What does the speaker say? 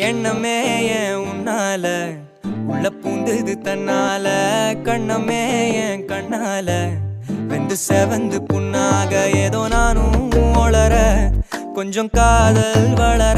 எண்ணமே ஏன் உன்னால உள்ள பூந்தது தன்னால கண்ணமே ஏன் கண்ணால வெந்து செவந்து புண்ணாக ஏதோ நானும் ஒளர கொஞ்சம் காதல் வளர